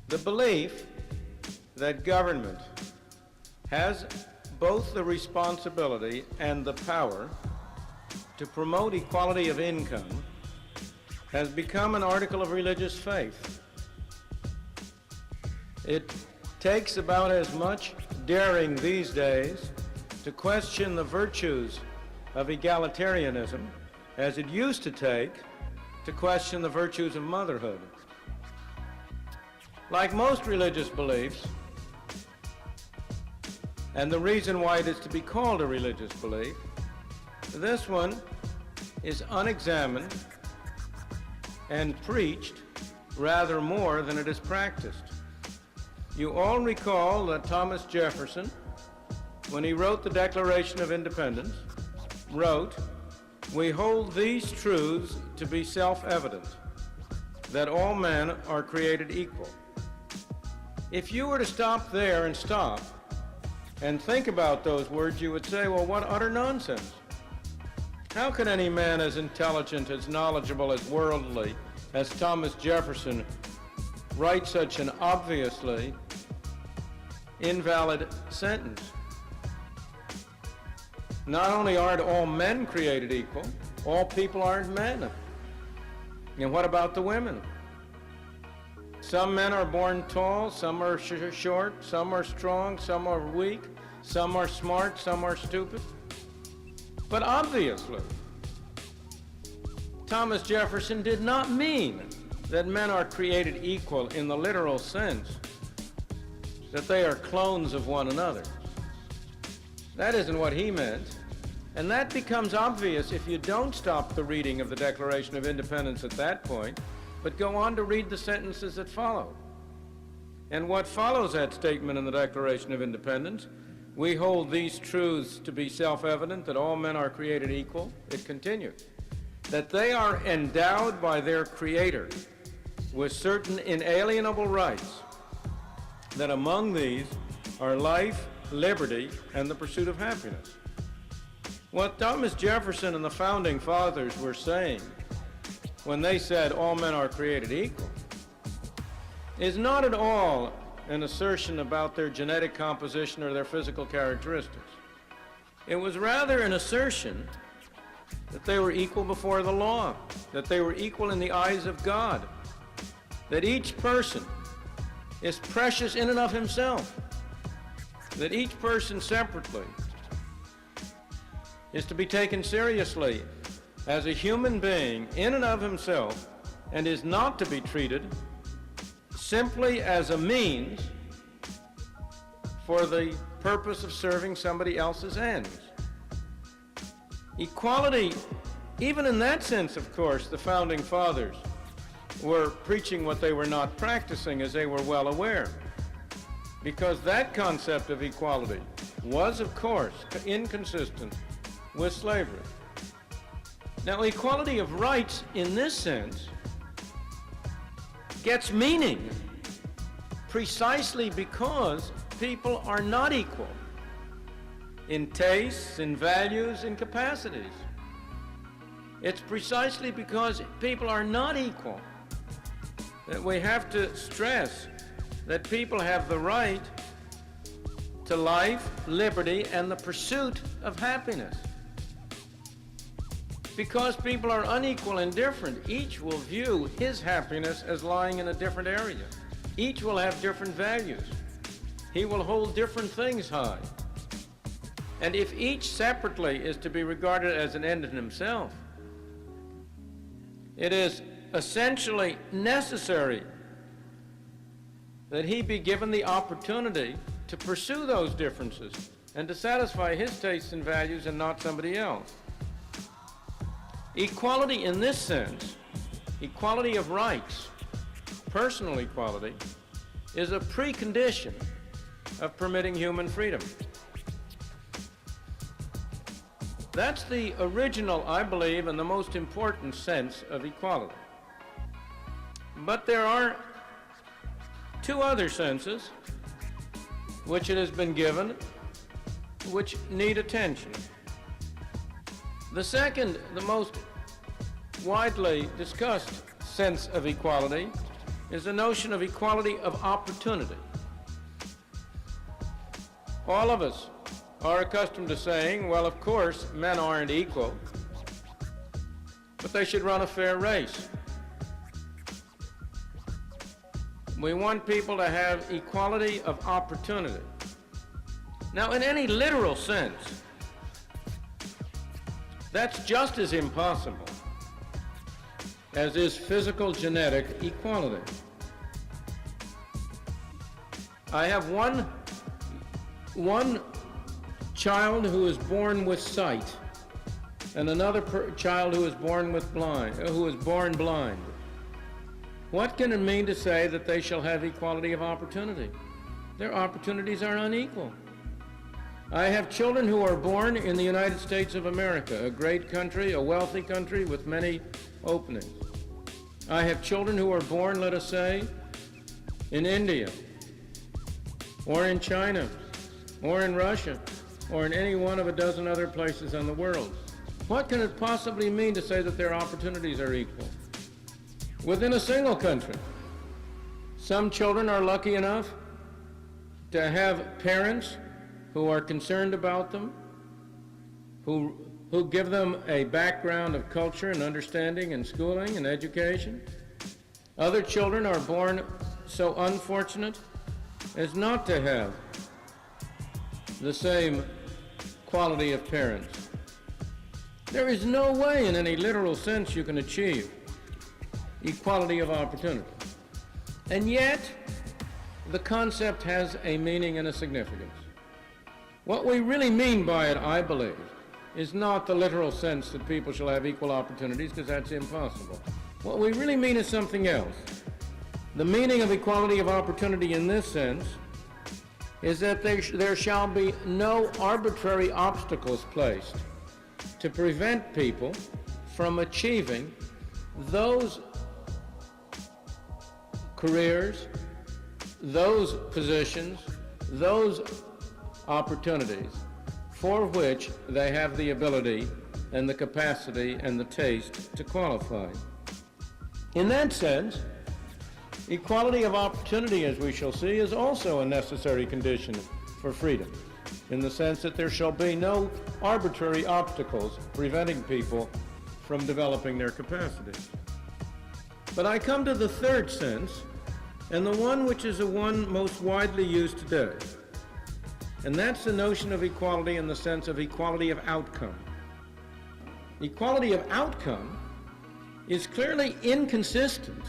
The belief that government has both the responsibility and the power to promote equality of income has become an article of religious faith. It takes about as much daring these days to question the virtues of egalitarianism as it used to take to question the virtues of motherhood. Like most religious beliefs, and the reason why it is to be called a religious belief, this one is unexamined and preached rather more than it is practiced. You all recall that Thomas Jefferson, when he wrote the Declaration of Independence, wrote, "We hold these truths to be self-evident, that all men are created equal." If you were to stop there and think about those words, you would say, well, what utter nonsense. How could any man as intelligent, as knowledgeable, as worldly as Thomas Jefferson write such an obviously invalid sentence? Not only aren't all men created equal, all people aren't men. And what about the women? Some men are born tall, some are short, some are strong, some are weak, some are smart, some are stupid. But obviously, Thomas Jefferson did not mean that men are created equal in the literal sense, that they are clones of one another. That isn't what he meant. And that becomes obvious if you don't stop the reading of the Declaration of Independence at that point, but go on to read the sentences that follow. And what follows that statement in the Declaration of Independence, "We hold these truths to be self-evident, that all men are created equal," it continues, "that they are endowed by their Creator with certain inalienable rights, that among these are life, liberty, and the pursuit of happiness." What Thomas Jefferson and the Founding Fathers were saying when they said all men are created equal is not at all an assertion about their genetic composition or their physical characteristics. It was rather an assertion that they were equal before the law, that they were equal in the eyes of God, that each person is precious in and of himself, that each person separately is to be taken seriously as a human being in and of himself, and is not to be treated simply as a means for the purpose of serving somebody else's ends. Equality, even in that sense, of course, the Founding Fathers were preaching what they were not practicing, as they were well aware, because that concept of equality was, of course, inconsistent with slavery. Now, equality of rights in this sense gets meaning precisely because people are not equal in tastes, in values, in capacities. It's precisely because people are not equal that we have to stress that people have the right to life, liberty, and the pursuit of happiness. Because people are unequal and different, each will view his happiness as lying in a different area. Each will have different values. He will hold different things high. And if each separately is to be regarded as an end in himself, it is essentially necessary that he be given the opportunity to pursue those differences and to satisfy his tastes and values and not somebody else. Equality in this sense, equality of rights, personal equality, is a precondition of permitting human freedom. That's the original, I believe, and the most important sense of equality. But there are two other senses which it has been given, which need attention. The second, the most widely discussed sense of equality is the notion of equality of opportunity. All of us are accustomed to saying, well, of course, men aren't equal, but they should run a fair race. We want people to have equality of opportunity. Now, in any literal sense, that's just as impossible as is physical genetic equality. I have one child who is born with sight, and another child who is born blind. What can it mean to say that they shall have equality of opportunity? Their opportunities are unequal. I have children who are born in the United States of America, a great country, a wealthy country with many openings. I have children who are born, let us say, in India, or in China, or in Russia, or in any one of a dozen other places in the world. What can it possibly mean to say that their opportunities are equal? Within a single country, some children are lucky enough to have parents who are concerned about them, who give them a background of culture and understanding and schooling and education. Other children are born so unfortunate as not to have the same quality of parents. There is no way in any literal sense you can achieve equality of opportunity. And yet, the concept has a meaning and a significance. What we really mean by it, I believe, is not the literal sense that people shall have equal opportunities, because that's impossible. What we really mean is something else. The meaning of equality of opportunity in this sense is that there shall be no arbitrary obstacles placed to prevent people from achieving those careers, those positions, those opportunities for which they have the ability and the capacity and the taste to qualify. In that sense, equality of opportunity, as we shall see, is also a necessary condition for freedom, in the sense that there shall be no arbitrary obstacles preventing people from developing their capacities. But I come to the third sense, and the one which is the one most widely used today, and that's the notion of equality in the sense of equality of outcome. Equality of outcome is clearly inconsistent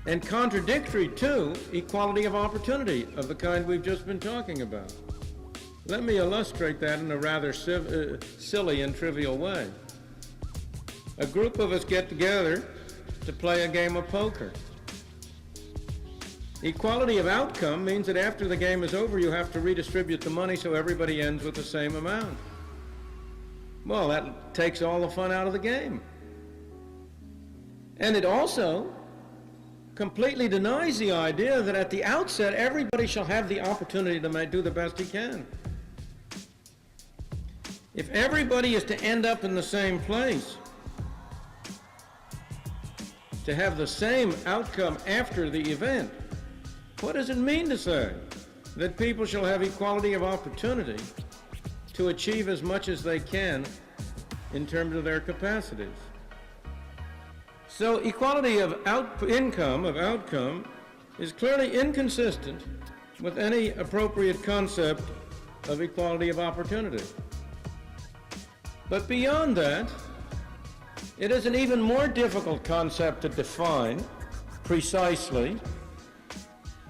and contradictory to equality of opportunity of the kind we've just been talking about. Let me illustrate that in a rather silly and trivial way. A group of us get together to play a game of poker. Equality of outcome means that after the game is over, you have to redistribute the money so everybody ends with the same amount. Well, that takes all the fun out of the game. And it also completely denies the idea that at the outset, everybody shall have the opportunity to do the best he can. If everybody is to end up in the same place, to have the same outcome after the event, what does it mean to say that people shall have equality of opportunity to achieve as much as they can in terms of their capacities? So equality of outcome is clearly inconsistent with any appropriate concept of equality of opportunity. But beyond that, it is an even more difficult concept to define precisely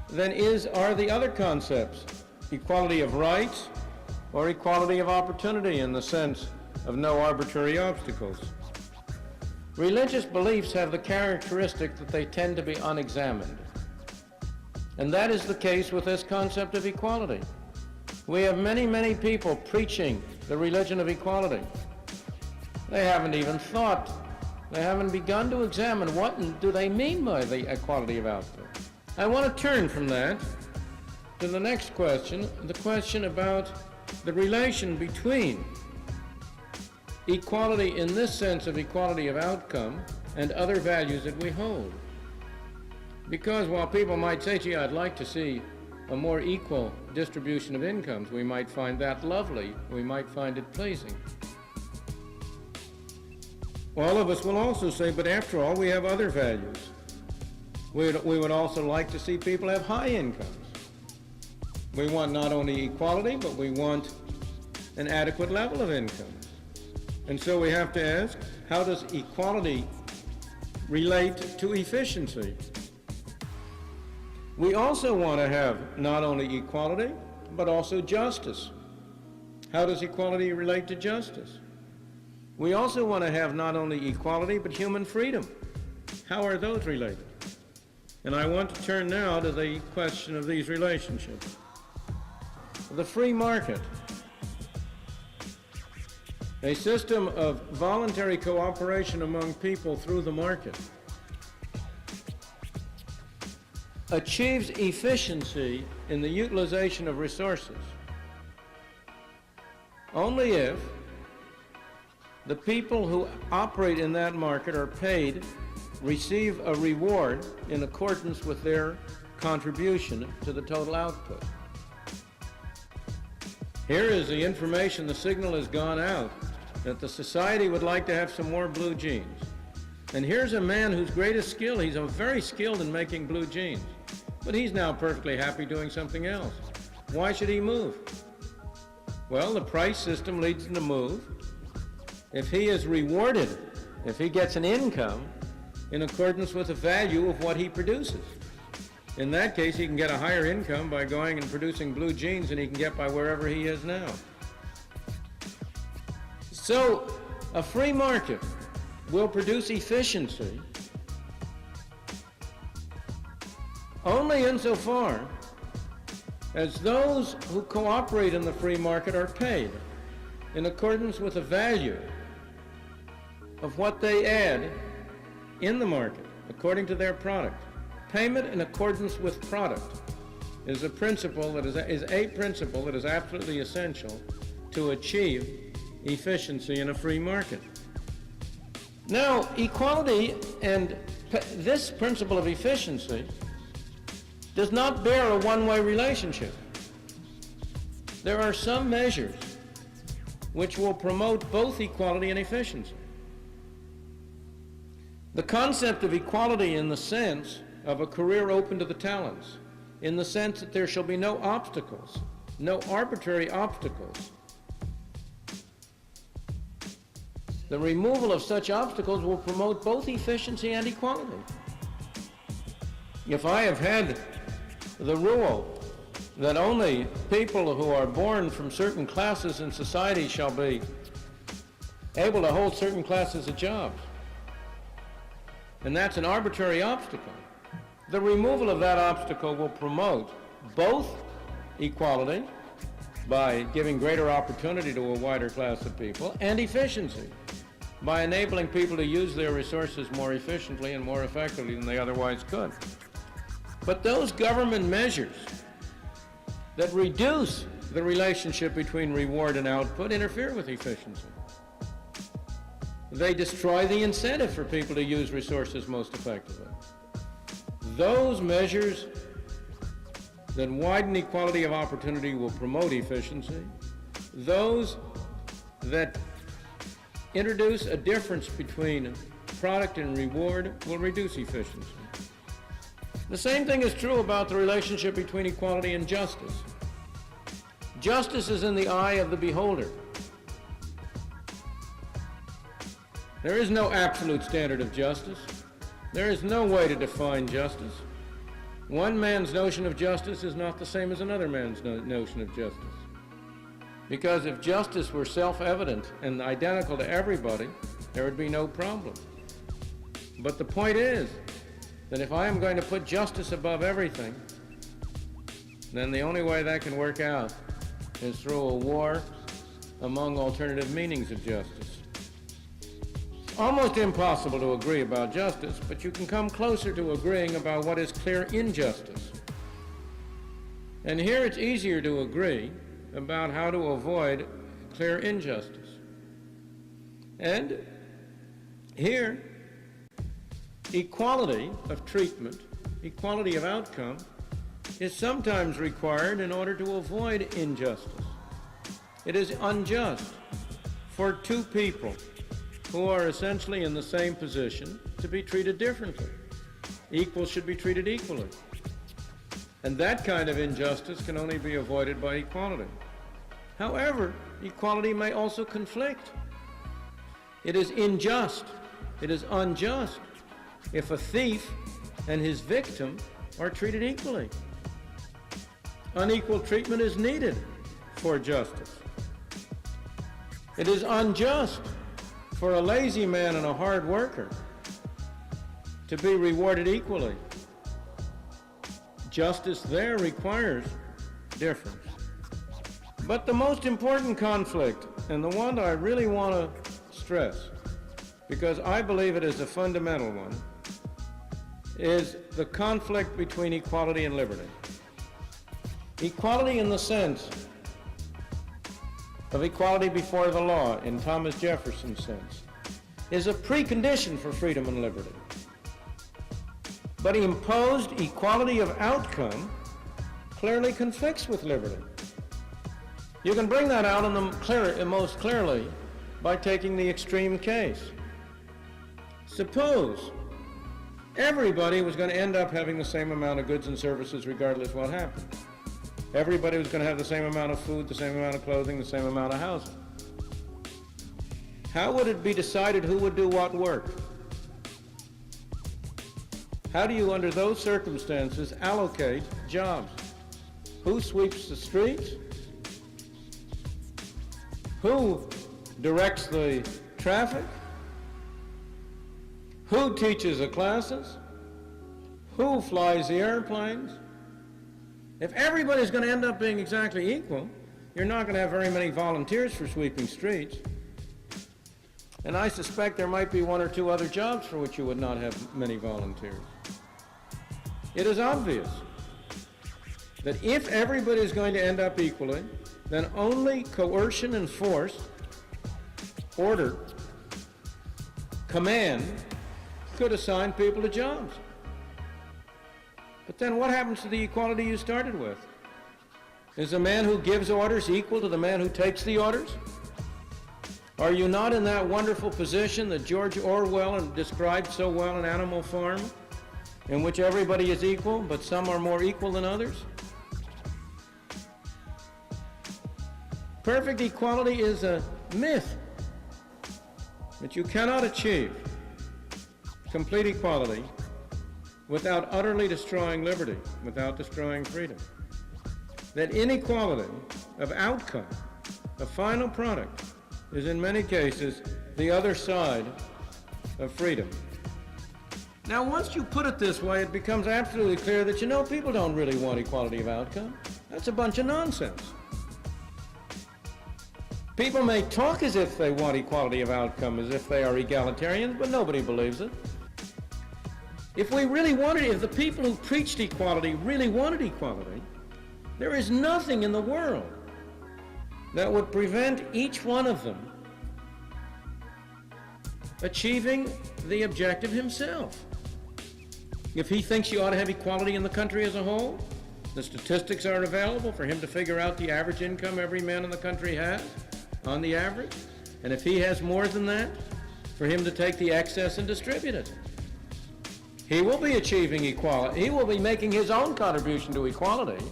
than are the other concepts, equality of rights or equality of opportunity in the sense of no arbitrary obstacles. Religious beliefs have the characteristic that they tend to be unexamined. And that is the case with this concept of equality. We have many, many people preaching the religion of equality. They haven't even thought, they haven't begun to examine what do they mean by the equality of outcome. I want to turn from that to the next question, the question about the relation between equality in this sense of equality of outcome and other values that we hold. Because while people might say, gee, I'd like to see a more equal distribution of incomes, we might find that lovely, we might find it pleasing. All of us will also say, but after all, we have other values. We would also like to see people have high incomes. We want not only equality, but we want an adequate level of income. And so we have to ask, how does equality relate to efficiency? We also want to have not only equality, but also justice. How does equality relate to justice? We also want to have not only equality, but human freedom. How are those related? And I want to turn now to the question of these relationships. The free market, a system of voluntary cooperation among people through the market, achieves efficiency in the utilization of resources only if the people who operate in that market are paid, receive a reward in accordance with their contribution to the total output. Here is the information, the signal has gone out that the society would like to have some more blue jeans. And here's a man whose greatest skill, he's very skilled in making blue jeans, but he's now perfectly happy doing something else. Why should he move? Well, the price system leads him to move. If he is rewarded, if he gets an income in accordance with the value of what he produces. In that case, he can get a higher income by going and producing blue jeans than he can get by wherever he is now. So, a free market will produce efficiency only insofar as those who cooperate in the free market are paid in accordance with the value of what they add in the market, according to their product. Payment in accordance with product is a principle that is absolutely essential to achieve efficiency in a free market. Now, equality and this principle of efficiency does not bear a one-way relationship. There are some measures which will promote both equality and efficiency. The concept of equality in the sense of a career open to the talents, in the sense that there shall be no obstacles, no arbitrary obstacles. The removal of such obstacles will promote both efficiency and equality. If I have had the rule that only people who are born from certain classes in society shall be able to hold certain classes of jobs, and that's an arbitrary obstacle, the removal of that obstacle will promote both equality by giving greater opportunity to a wider class of people, and efficiency by enabling people to use their resources more efficiently and more effectively than they otherwise could. But those government measures that reduce the relationship between reward and output interfere with efficiency. They destroy the incentive for people to use resources most effectively. Those measures that widen equality of opportunity will promote efficiency. Those that introduce a difference between product and reward will reduce efficiency. The same thing is true about the relationship between equality and justice. Justice is in the eye of the beholder. There is no absolute standard of justice. There is no way to define justice. One man's notion of justice is not the same as another man's notion of justice. Because if justice were self-evident and identical to everybody, there would be no problem. But the point is that if I am going to put justice above everything, then the only way that can work out is through a war among alternative meanings of justice. It's almost impossible to agree about justice, but you can come closer to agreeing about what is clear injustice. And here it's easier to agree about how to avoid clear injustice. And here, equality of treatment equality of outcome is sometimes required in order to avoid injustice. It is unjust for two people who are essentially in the same position to be treated differently. Equals should be treated equally. And that kind of injustice can only be avoided by equality. However, equality may also conflict. It is unjust if a thief and his victim are treated equally. Unequal treatment is needed for justice. It is unjust for a lazy man and a hard worker to be rewarded equally. Justice there requires difference. But the most important conflict, and the one I really want to stress, because I believe it is a fundamental one, is the conflict between equality and liberty. Equality in the sense of equality before the law, in Thomas Jefferson's sense, is a precondition for freedom and liberty. But imposed equality of outcome clearly conflicts with liberty. You can bring that out most clearly by taking the extreme case. Suppose everybody was going to end up having the same amount of goods and services regardless of what happened. Everybody was going to have the same amount of food, the same amount of clothing, the same amount of housing. How would it be decided who would do what work? How do you, under those circumstances, allocate jobs? Who sweeps the streets? Who directs the traffic? Who teaches the classes? Who flies the airplanes? If everybody's going to end up being exactly equal, you're not going to have very many volunteers for sweeping streets. And I suspect there might be one or two other jobs for which you would not have many volunteers. It is obvious that if everybody is going to end up equally, then only coercion and force, order, command, could assign people to jobs. But then what happens to the equality you started with? Is the man who gives orders equal to the man who takes the orders? Are you not in that wonderful position that George Orwell described so well in Animal Farm, in which everybody is equal, but some are more equal than others? Perfect equality is a myth that you cannot achieve complete equality without utterly destroying liberty, without destroying freedom. That inequality of outcome, a final product, is in many cases the other side of freedom. Now, once you put it this way, it becomes absolutely clear that, people don't really want equality of outcome. That's a bunch of nonsense. People may talk as if they want equality of outcome, as if they are egalitarians, but nobody believes it. If the people who preached equality really wanted equality, there is nothing in the world that would prevent each one of them achieving the objective himself. If he thinks you ought to have equality in the country as a whole, the statistics are available for him to figure out the average income every man in the country has, on the average. And if he has more than that, for him to take the excess and distribute it. He will be achieving equality. He will be making his own contribution to equality.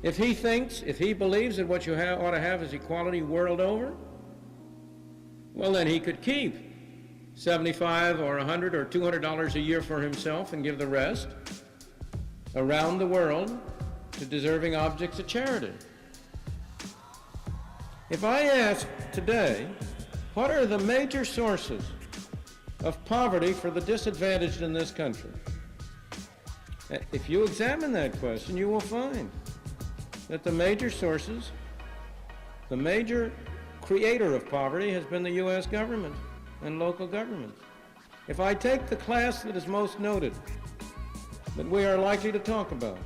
If he believes that what you ought to have is equality world over, well, then he could keep $75 or $100 or $200 a year for himself and give the rest around the world to deserving objects of charity. If I ask today, what are the major sources of poverty for the disadvantaged in this country? If you examine that question, you will find that the major sources, the major creator of poverty has been the U.S. government and local governments. If I take the class that is most noted, that we are likely to talk about,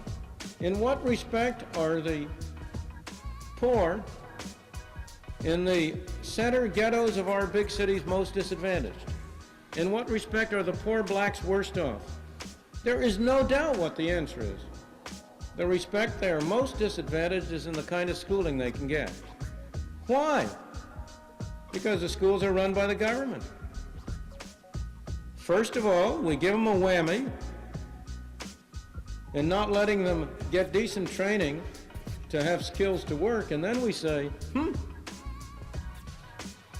in what respect are the poor in the center ghettos of our big cities most disadvantaged? In what respect are the poor blacks worst off? There is no doubt what the answer is. The respect they are most disadvantaged is in the kind of schooling they can get. Why? Because the schools are run by the government. First of all, we give them a whammy in not letting them get decent training to have skills to work, and then we say,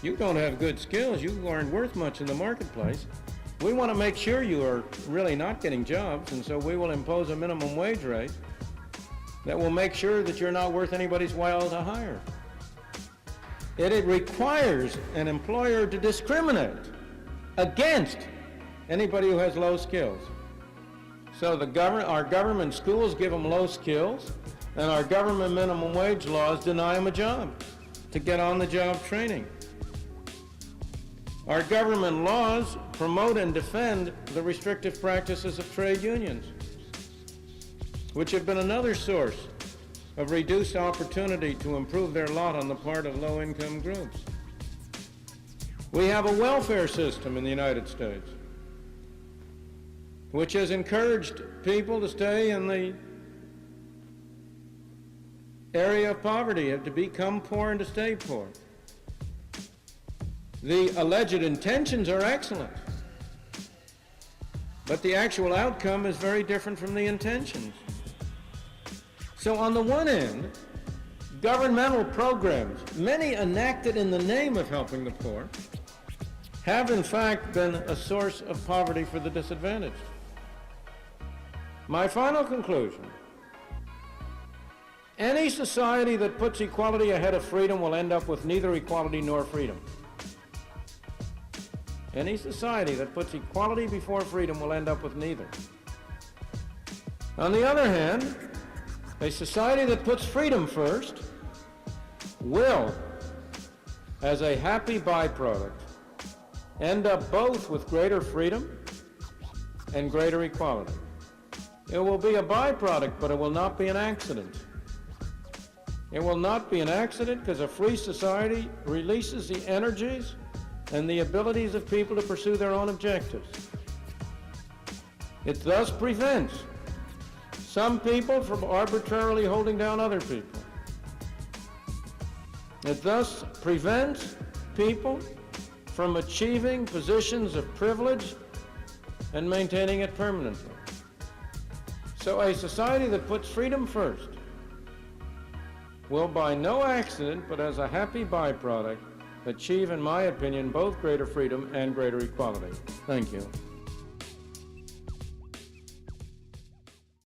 you don't have good skills, you aren't worth much in the marketplace. We want to make sure you are really not getting jobs, and so we will impose a minimum wage rate that will make sure that you're not worth anybody's while to hire. It requires an employer to discriminate against anybody who has low skills. So our government schools give them low skills, and our government minimum wage laws deny them a job to get on the job training. Our government laws promote and defend the restrictive practices of trade unions, which have been another source of reduced opportunity to improve their lot on the part of low-income groups. We have a welfare system in the United States which has encouraged people to stay in the area of poverty, to become poor and to stay poor. The alleged intentions are excellent, but the actual outcome is very different from the intentions. So on the one end, governmental programs, many enacted in the name of helping the poor, have in fact been a source of poverty for the disadvantaged. My final conclusion: any society that puts equality ahead of freedom will end up with neither equality nor freedom. Any society that puts equality before freedom will end up with neither. On the other hand, a society that puts freedom first will, as a happy byproduct, end up both with greater freedom and greater equality. It will be a byproduct, but it will not be an accident. It will not be an accident because a free society releases the energies and the abilities of people to pursue their own objectives. It thus prevents some people from arbitrarily holding down other people. It thus prevents people from achieving positions of privilege and maintaining it permanently. So a society that puts freedom first will, by no accident, but as a happy byproduct, achieve, in my opinion, both greater freedom and greater equality. Thank you.